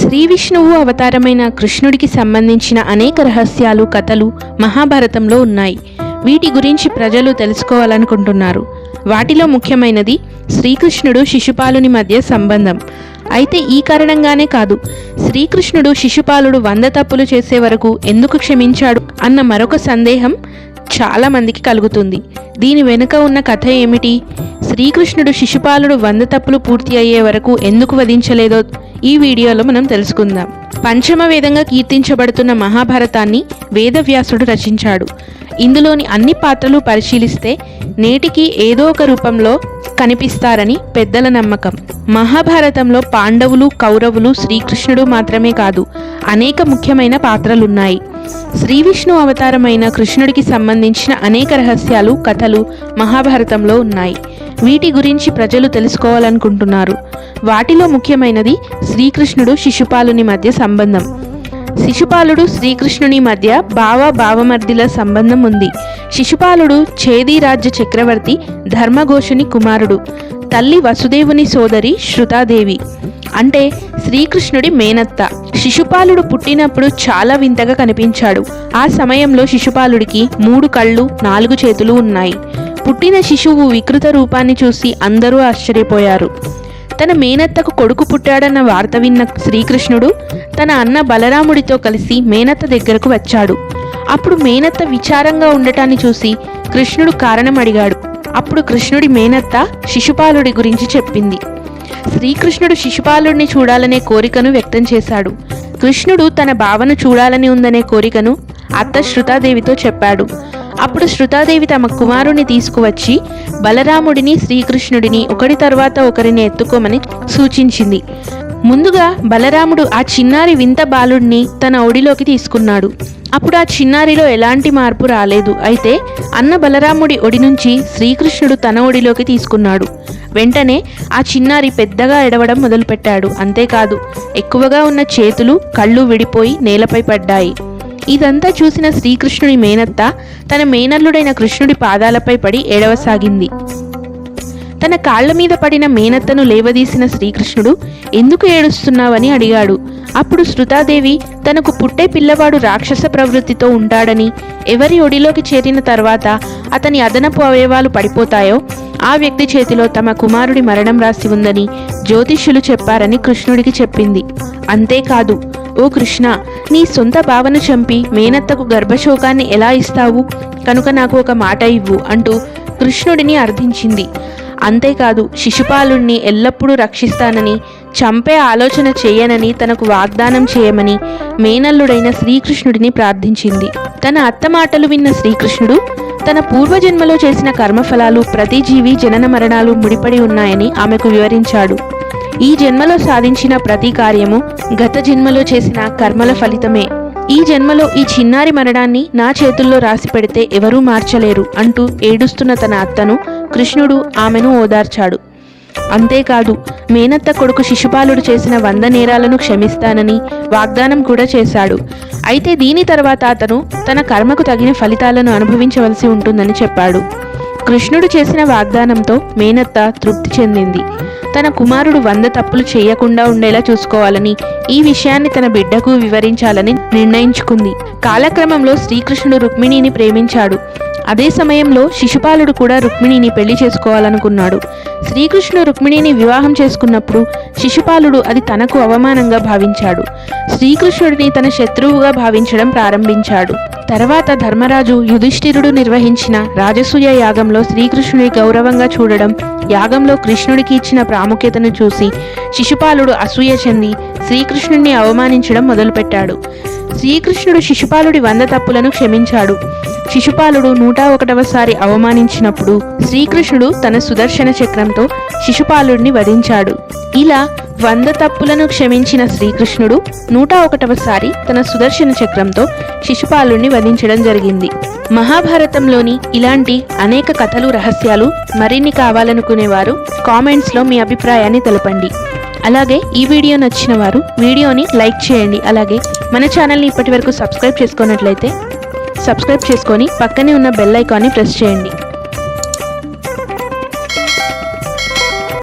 శ్రీ విష్ణువు అవతారమైన కృష్ణుడికి సంబంధించిన అనేక రహస్యాలు, కథలు మహాభారతంలో ఉన్నాయి. వీటి గురించి ప్రజలు తెలుసుకోవాలనుకుంటున్నారు. వాటిలో ముఖ్యమైనది శ్రీకృష్ణుడు శిశుపాలుని మధ్య సంబంధం. అయితే ఈ కారణంగానే కాదు, శ్రీకృష్ణుడు శిశుపాలుడు 100 తప్పులు చేసే వరకు ఎందుకు క్షమించాడు అన్న మరొక సందేహం చాలా మందికి కలుగుతుంది. దీని వెనుక ఉన్న కథ ఏమిటి? శ్రీకృష్ణుడు శిశుపాలుడు 100 తప్పులు పూర్తి అయ్యే వరకు ఎందుకు వధించలేదో ఈ వీడియోలో మనం తెలుసుకుందాం. పంచమ వేదంగా కీర్తించబడుతున్న మహాభారతాన్ని వేదవ్యాసుడు రచించాడు. ఇందులోని అన్ని పాత్రలు పరిశీలిస్తే నేటికి ఏదో ఒక రూపంలో కనిపిస్తారని పెద్దల నమ్మకం. మహాభారతంలో పాండవులు, కౌరవులు, శ్రీకృష్ణుడు మాత్రమే కాదు, అనేక ముఖ్యమైన పాత్రలున్నాయి. శ్రీ విష్ణు అవతారమైన కృష్ణుడికి సంబంధించిన అనేక రహస్యాలు, కథలు మహాభారతంలో ఉన్నాయి. వీటి గురించి ప్రజలు తెలుసుకోవాలనుకుంటున్నారు. వాటిలో ముఖ్యమైనది శ్రీకృష్ణుడు శిశుపాలుని మధ్య సంబంధం. శిశుపాలుడు శ్రీకృష్ణుని మధ్య బావమర్దిల సంబంధం ఉంది. శిశుపాలుడు ఛేదీ రాజ్య చక్రవర్తి ధర్మఘోషుని కుమారుడు. తల్లి వసుదేవుని సోదరి శృతాదేవి, అంటే శ్రీకృష్ణుడి మేనత్త. శిశుపాలుడు పుట్టినప్పుడు చాలా వింతగా కనిపించాడు. ఆ సమయంలో శిశుపాలుడికి 3 కళ్ళు, 4 చేతులు ఉన్నాయి. పుట్టిన శిశువు వికృత రూపాన్ని చూసి అందరూ ఆశ్చర్యపోయారు. తన మేనత్తకు కొడుకు పుట్టాడన్న వార్త విన్న శ్రీకృష్ణుడు తన అన్న బలరాముడితో కలిసి మేనత్త దగ్గరకు వచ్చాడు. అప్పుడు మేనత్త విచారంగా ఉండటాన్ని చూసి కృష్ణుడు కారణం అడిగాడు. అప్పుడు కృష్ణుడి మేనత్త శిశుపాలుడి గురించి చెప్పింది. శ్రీకృష్ణుడు శిశుపాలుడిని చూడాలనే కోరికను వ్యక్తం చేశాడు. కృష్ణుడు తన భావను చూడాలని ఉందనే కోరికను అత్త శృతాదేవితో చెప్పాడు. అప్పుడు శృతాదేవి తమ కుమారుని తీసుకువచ్చి బలరాముడిని, శ్రీకృష్ణుడిని ఒకరి తర్వాత ఒకరిని ఎత్తుకోమని సూచించింది. ముందుగా బలరాముడు ఆ చిన్నారి వింత బాలుడిని తన ఒడిలోకి తీసుకున్నాడు. అప్పుడు ఆ చిన్నారిలో ఎలాంటి మార్పు రాలేదు. అయితే అన్న బలరాముడి ఒడి నుంచి శ్రీకృష్ణుడు తన ఒడిలోకి తీసుకున్నాడు. వెంటనే ఆ చిన్నారి పెద్దగా ఎడవడం మొదలుపెట్టాడు. అంతేకాదు, ఎక్కువగా ఉన్న చేతులు, కళ్ళు విడిపోయి నేలపై పడ్డాయి. ఇదంతా చూసిన శ్రీకృష్ణుడి మేనత్త తన మేనల్లుడైన కృష్ణుడి పాదాలపై పడి ఏడవసాగింది. తన కాళ్ల మీద పడిన మేనత్తను లేవదీసిన శ్రీకృష్ణుడు ఎందుకు ఏడుస్తున్నావని అడిగాడు. అప్పుడు శృతాదేవి తనకు పుట్టే పిల్లవాడు రాక్షస ప్రవృత్తితో ఉంటాడని, ఎవరి ఒడిలోకి చేరిన తర్వాత అతని అదనపు అవయవాలు పడిపోతాయో ఆ వ్యక్తి చేతిలో తమ కుమారుడి మరణం రాసి ఉందని జ్యోతిష్యులు చెప్పారని కృష్ణుడికి చెప్పింది. అంతేకాదు, ఓ కృష్ణ, నీ సొంత భావను చంపి మేనత్తకు గర్భశోకాన్ని ఎలా ఇస్తావు? కనుక నాకు ఒక మాట ఇవ్వు అంటూ కృష్ణుడిని అర్థించింది. అంతేకాదు, శిశుపాలుణ్ణి ఎల్లప్పుడూ రక్షిస్తానని, చంపే ఆలోచన చేయనని తనకు వాగ్దానం చేయమని మేనల్లుడైన శ్రీకృష్ణుడిని ప్రార్థించింది. తన అత్త మాటలు విన్న శ్రీకృష్ణుడు తన పూర్వజన్మలో చేసిన కర్మఫలాలు, ప్రతి జీవి జనన మరణాలు ముడిపడి ఉన్నాయని ఆమెకు వివరించాడు. ఈ జన్మలో సాధించిన ప్రతి కార్యము గత జన్మలో చేసిన కర్మల ఫలితమే. ఈ జన్మలో ఈ చిన్నారి మరణాన్ని నా చేతుల్లో రాసి పెడితే ఎవరూ మార్చలేరు అంటూ ఏడుస్తున్న తన అత్తను కృష్ణుడు ఆమెను ఓదార్చాడు. అంతేకాదు, మేనత్త కొడుకు శిశుపాలుడు చేసిన 100 నేరాలను క్షమిస్తానని వాగ్దానం కూడా చేశాడు. అయితే దీని తర్వాత అతను తన కర్మకు తగిన ఫలితాలను అనుభవించవలసి ఉంటుందని చెప్పాడు. కృష్ణుడు చేసిన వాగ్దానంతో మేనత్త తృప్తి చెందింది. తన కుమారుడు 100 తప్పులు చేయకుండా ఉండేలా చూసుకోవాలని, ఈ విషయాన్ని తన బిడ్డకు వివరించాలని నిర్ణయించుకుంది. కాలక్రమంలో శ్రీకృష్ణుడు రుక్మిణిని ప్రేమించాడు. అదే సమయంలో శిశుపాలుడు కూడా రుక్మిణిని పెళ్లి చేసుకోవాలనుకున్నాడు. శ్రీకృష్ణుడు రుక్మిణిని వివాహం చేసుకున్నప్పుడు శిశుపాలుడు అది తనకు అవమానంగా భావించాడు. శ్రీకృష్ణుడిని తన శత్రువుగా భావించడం ప్రారంభించాడు. తర్వాత ధర్మరాజు యుధిష్ఠిరుడు నిర్వహించిన రాజసూయ యాగంలో శ్రీకృష్ణుని గౌరవంగా చూడడం, యాగంలో కృష్ణుడికి ఇచ్చిన ప్రాముఖ్యతను చూసి శిశుపాలుడు అసూయ చెంది శ్రీకృష్ణుడిని అవమానించడం మొదలుపెట్టాడు. శ్రీకృష్ణుడు శిశుపాలుడి 100 తప్పులను క్షమించాడు. శిశుపాలుడు 101వసారి అవమానించినప్పుడు శ్రీకృష్ణుడు తన సుదర్శన చక్రంతో శిశుపాలుడిని వధించాడు. ఇలా 100 తప్పులను క్షమించిన శ్రీకృష్ణుడు 101వసారి తన సుదర్శన చక్రంతో శిశుపాలుడిని వధించడం జరిగింది. మహాభారతంలోని ఇలాంటి అనేక కథలు, రహస్యాలు మరిన్ని కావాలనుకునేవారు కామెంట్స్లో మీ అభిప్రాయాన్ని తెలపండి. అలాగే ఈ వీడియో నచ్చిన వారు వీడియోని లైక్ చేయండి. అలాగే మన ఛానల్ని ఇప్పటివరకు సబ్స్క్రైబ్ చేసుకున్నట్లయితే సబ్స్క్రైబ్ చేసుకొని పక్కనే ఉన్న బెల్ ఐకాన్ని ప్రెస్ చేయండి.